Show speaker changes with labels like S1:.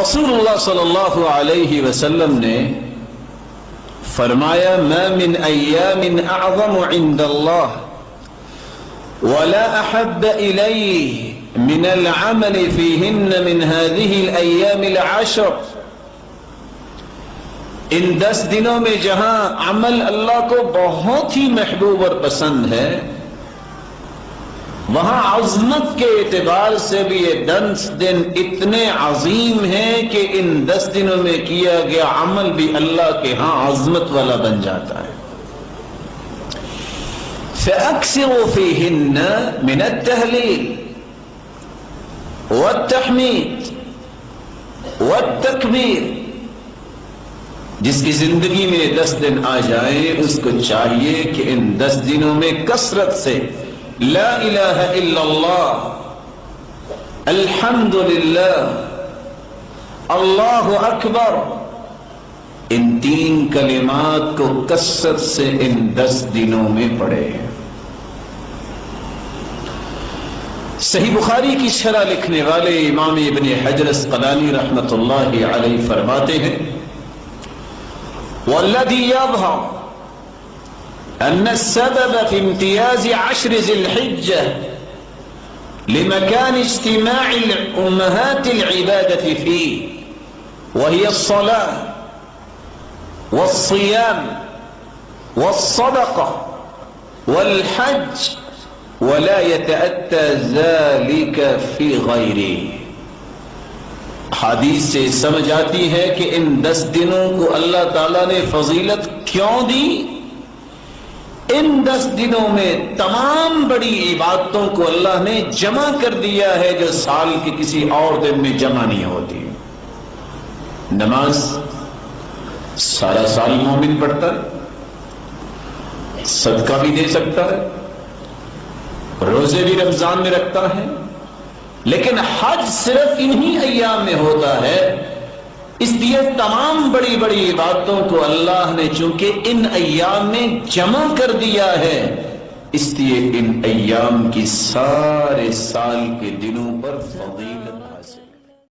S1: رسول صلی اللہ علیہ وسلم نے فرمایا ما من ایام اعظم عند اللہ ولا احب الیہ من العمل فیہن من هذه الایام العشر، ان 10 دنوں میں جہاں عمل اللہ کو بہت ہی محبوب اور پسند ہے، وہاں عظمت کے اعتبار سے بھی یہ 10 دن اتنے عظیم ہیں کہ ان 10 دنوں میں کیا گیا عمل بھی اللہ کے ہاں عظمت والا بن جاتا ہے۔ فَأَكْثِرُوا فِيهِنَّ مِنَ التَّهْلِيلِ وَالتَّحْمِيدِ وَالتَّكْبِيرِ، جس کی زندگی میں 10 دن آ جائیں اس کو چاہیے کہ ان 10 دنوں میں کثرت سے لا الہ الا اللہ، الحمدللہ، اللہ اکبر، ان 3 کلمات کو کثرت سے ان 10 دنوں میں پڑھے۔ صحیح بخاری کی شرح لکھنے والے امام ابن حجر اسقلانی رحمۃ اللہ علیہ فرماتے ہیں والذی یظہر ان السبب في امتياز 10 ذي الحجة لمكان اجتماع أمهات العبادة فيه، وهي الصلاة والصيام والصدقة والحج، ولا يتأتى ذلك في غيره۔ حدیث سے سمجھ آتی ہے کہ ان 10 دنوں کو اللہ تعالیٰ نے فضیلت کیوں دی؟ ان 10 دنوں میں تمام بڑی عبادتوں کو اللہ نے جمع کر دیا ہے جو سال کے کسی اور دن میں جمع نہیں ہوتی۔ نماز سارا سال مومن پڑھتا ہے، صدقہ بھی دے سکتا ہے، روزے بھی رمضان میں رکھتا ہے، لیکن حج صرف انہی ایام میں ہوتا ہے۔ اس لیے تمام بڑی بڑی عبادتوں کو اللہ نے چونکہ ان ایام میں جمع کر دیا ہے، اس لیے ان ایام کی سارے سال کے دنوں پر فضیلت